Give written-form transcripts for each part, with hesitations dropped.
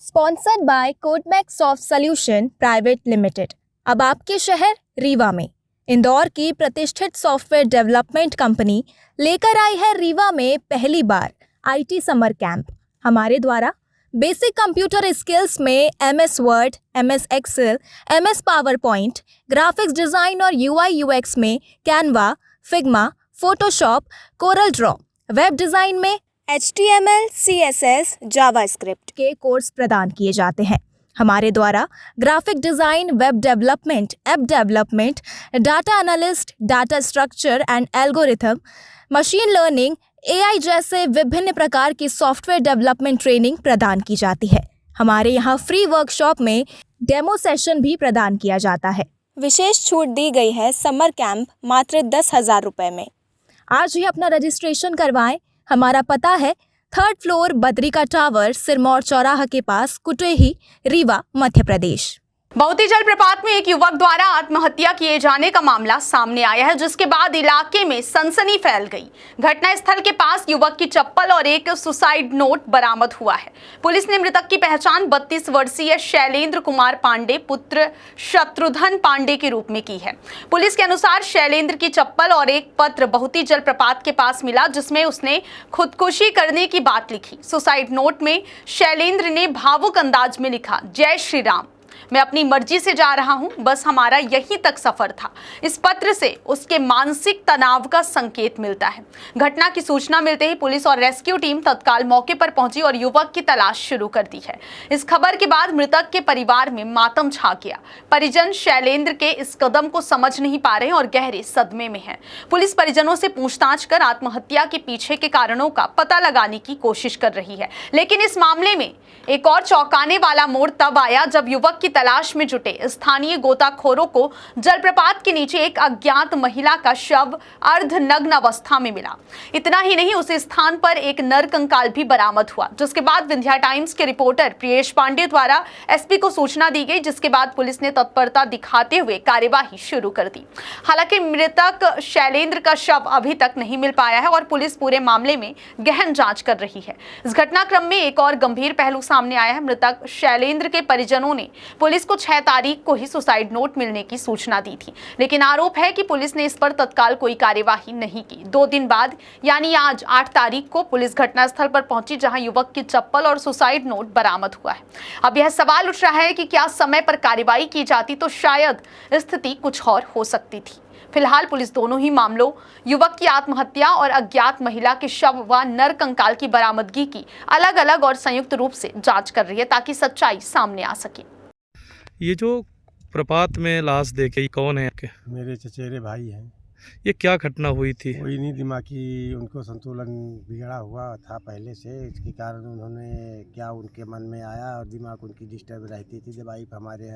Sponsored by Kotmac soft solution private limited. अब आपके शहर रीवा में इंदौर की प्रतिष्ठित सॉफ्टवेयर डेवलपमेंट कंपनी लेकर आई है रीवा में पहली बार आईटी समर कैंप। हमारे द्वारा बेसिक कंप्यूटर स्किल्स में MS Word, MS Excel, MS PowerPoint, graphics design और UI UX में Canva, Figma, Photoshop, Corel Draw, web design में HTML, CSS, जावास्क्रिप्ट के कोर्स प्रदान किए जाते हैं। हमारे द्वारा graphic design, web development, app development, data analyst, data structure and algorithm, machine learning, AI जैसे विभिन्न प्रकार की सॉफ्टवेयर डेवलपमेंट ट्रेनिंग प्रदान की जाती है। हमारे यहाँ फ्री वर्कशॉप में डेमो सेशन भी प्रदान किया जाता है। विशेष छूट दी गई है समर कैंप मात्र 10,000 रुपये में। आज ही अपना रजिस्ट्रेशन करवाएं। हमारा पता है 3rd floor Badrika tower, Sirmaur चौराहा के पास, कुटेही, रीवा, मध्य प्रदेश। बहुती जलप्रपात में एक युवक द्वारा आत्महत्या किए जाने का मामला सामने आया है, जिसके बाद इलाके में सनसनी फैल गई। घटनास्थल के पास युवक की चप्पल और एक सुसाइड नोट बरामद हुआ है। पुलिस ने मृतक की पहचान 32 वर्षीय शैलेंद्र कुमार पांडे पुत्र शत्रुघ्न पांडे के रूप में की है। पुलिस के अनुसार शैलेंद्र की चप्पल और एक पत्र बहुती जलप्रपात के पास मिला, जिसमें उसने खुदकुशी करने की बात लिखी। सुसाइड नोट में शैलेंद्र ने भावुक अंदाज में लिखा, जय श्री राम, मैं अपनी मर्जी से जा रहा हूं, बस हमारा यहीं तक सफर था। इस पत्र से उसके मानसिक तनाव का संकेत मिलता है। घटना की सूचना मिलते ही पुलिस और रेस्क्यू टीम तत्काल मौके पर पहुंची और युवक की तलाश शुरू कर दी है। इस खबर के बाद मृतक के परिवार में मातम छा गया। परिजन शैलेंद्र के इस कदम को समझ नहीं पा रहे और गहरे सदमे में हैं। पुलिस परिजनों से पूछताछ कर आत्महत्या के पीछे के कारणों का पता लगाने की कोशिश कर रही है। लेकिन इस मामले में एक और चौंकाने वाला मोड़ तब आया जब युवक की तलाश में जुटे स्थानीय गोताखोरों को जलप्रपात के नीचे एक अज्ञात महिला का शव अर्धनग्न अवस्था में मिला। इतना ही नहीं, उस स्थान पर एक नरकंकाल भी बरामद हुआ, जिसके बाद विंध्या टाइम्स के रिपोर्टर प्रियेश पांडे द्वारा SP को सूचना दी गई, जिसके बाद पुलिस ने तत्परता दिखाते हुए कार्यवाही शुरू कर दी। हालांकि मृतक शैलेंद्र का शव अभी तक नहीं मिल पाया है और पुलिस पूरे मामले में गहन जांच कर रही है। इस घटनाक्रम में एक और गंभीर पहलू सामने आया है। मृतक शैलेंद्र के परिजनों ने पुलिस को 6 तारीख को ही सुसाइड नोट मिलने की सूचना दी थी, लेकिन आरोप है कि पुलिस ने इस पर तत्काल कोई कार्यवाही नहीं की। 2 दिन बाद यानी आज 8 तारीख को पुलिस घटनास्थल पर पहुंची, जहां युवक की चप्पल और सुसाइड नोट बरामद हुआ है। अब यह सवाल उठ रहा है कि क्या समय पर कार्रवाई की जाती तो शायद स्थिति कुछ और हो सकती थी। फिलहाल पुलिस दोनों ही मामलों, युवक की आत्महत्या और अज्ञात महिला के शव व नरकंकाल की बरामदगी की अलग अलग और संयुक्त रूप से जांच कर रही है, ताकि सच्चाई सामने आ सके। ये जो प्रपात में लाश देखे, कौन है आपके? मेरे चचेरे भाई हैं। ये क्या घटना हुई थी? कोई नहीं, दिमागी उनको संतुलन बिगड़ा हुआ था पहले से। इसके कारण उन्होंने क्या उनके मन में आया और दिमाग उनकी डिस्टर्ब रहती थी। जब वाइफ हमारे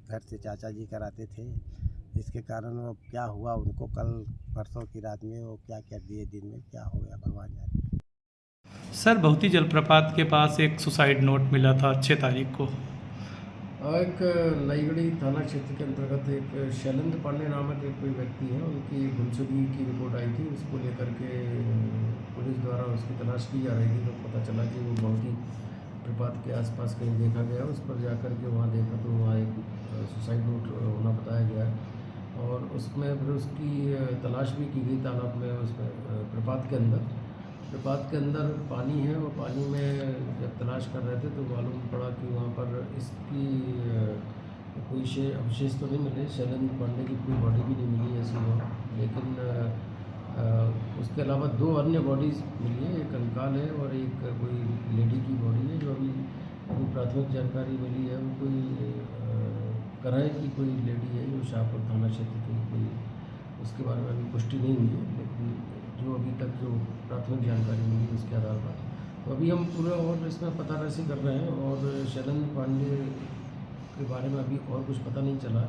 घर से चाचा जी कराते थे, इसके कारण वो क्या हुआ उनको कल परसों की रात में वो क्या क्या दिए, दिन में क्या हो गया भगवान जाने। सर, बहुती जलप्रपात के पास एक सुसाइड नोट मिला था 6 तारीख को। एक नईगढ़ी थाना क्षेत्र के अंतर्गत एक शैलेंद्र पांडे नामक एक कोई व्यक्ति है, उनकी गुमशुदगी की रिपोर्ट आई थी। उसको लेकर के पुलिस द्वारा उसकी तलाश की जा रही थी, तो पता चला कि वो बहुती प्रपात के आसपास कहीं देखा गया। उस पर जाकर के वहाँ देखा तो वहाँ एक सुसाइड नोट होना बताया गया और उसमें फिर उसकी तलाश भी की गई तालाब में, उसमें प्रपात के अंदर पानी है और पानी में जब तलाश कर रहे थे तो मालूम पड़ा कि वहाँ पर इसकी कोई अवशेष तो नहीं मिले। शैलेंद्र पांडे की कोई बॉडी भी नहीं मिली ऐसी वहाँ, लेकिन उसके अलावा 2 अन्य बॉडीज़ मिली है। एक कंकाल है और एक कोई लेडी की बॉडी है, जो अभी प्राथमिक जानकारी मिली है। वो कोई कराए की कोई लेडी है जो शाहपुर थाना क्षेत्र की कोई, उसके बारे में अभी पुष्टि नहीं हुई है, लेकिन जो अभी तक जो प्राथमिक जानकारी मिली उसके आधार पर तो अभी हम पूरा और इसमें पता रसी कर रहे हैं। और शैलेंद्र पांडे के बारे में अभी और कुछ पता नहीं चला,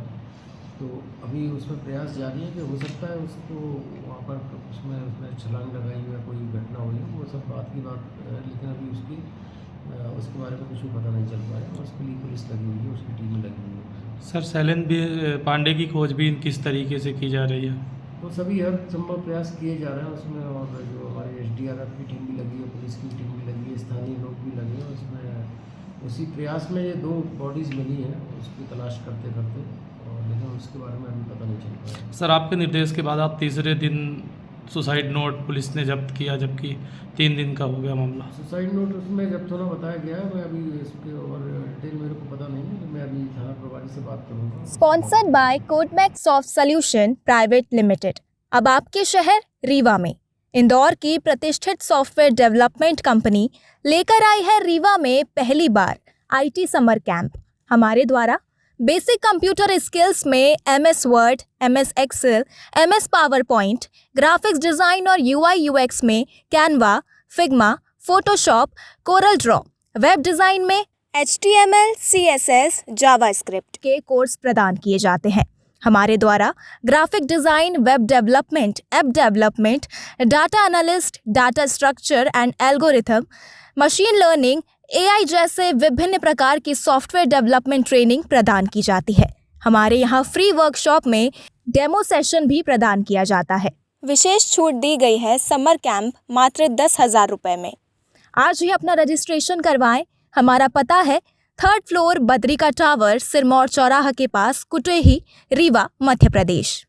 तो अभी उसमें प्रयास जारी है कि हो सकता है उसको वहाँ पर उसमें छलांग लगाई हुई है, कोई घटना हुई है, वो सब बात की बात है। लेकिन अभी उसके बारे में कुछ भी पता नहीं चल पाया और उसके लिए पुलिस लगी हुई है, उसकी टीम लगी हुई है। सर, शैलेंद्र पांडे की खोजबीन किस तरीके से की जा रही है? तो सभी हर संभव प्रयास किए जा रहे हैं उसमें, और जो हमारी SDRF की टीम भी लगी है, पुलिस की टीम भी लगी है, स्थानीय लोग भी लगे हैं उसमें। उसी प्रयास में ये 2 बॉडीज़ मिली हैं, उसकी तलाश करते करते, और लेकिन उसके बारे में अभी पता नहीं चल पाया। सर आपके निर्देश के बाद आप तीसरे दिन सुसाइड नोट पुलिस ने जब्त किया, जबकि 3 दिन का हो गया मामला। सुसाइड नोट उसमें जब थोड़ा बताया गया है, मैं अभी इसके और डिटेल मेरे को पता नहीं है, मैं अभी थाना प्रभारी से बात करूँगा। Sponsored by Kodmac soft solution private limited. अब आपके शहर रीवा में इंदौर की प्रतिष्ठित सॉफ्टवेयर डेवलपमेंट कंपनी लेकर आई है रीवा में पहली बार IT समर कैंप। हमारे द्वारा बेसिक कंप्यूटर स्किल्स में MS Word, MS Excel, MS PowerPoint, graphics design और UI UX में Canva, Figma, Photoshop, Corel Draw, web design में HTML, CSS, जावास्क्रिप्ट के कोर्स प्रदान किए जाते हैं। हमारे द्वारा graphic design, web development, app development, data analyst, data structure and algorithm, machine learning, AI जैसे विभिन्न प्रकार की सॉफ्टवेयर डेवलपमेंट ट्रेनिंग प्रदान की जाती है। हमारे यहाँ फ्री वर्कशॉप में डेमो सेशन भी प्रदान किया जाता है। विशेष छूट दी गई है समर कैंप मात्र 10,000 रुपये में। आज ही अपना रजिस्ट्रेशन करवाएं। हमारा पता है 3rd floor Badrika tower, Sirmaur चौराहा के पास, कुटेही, रीवा, मध्य प्रदेश।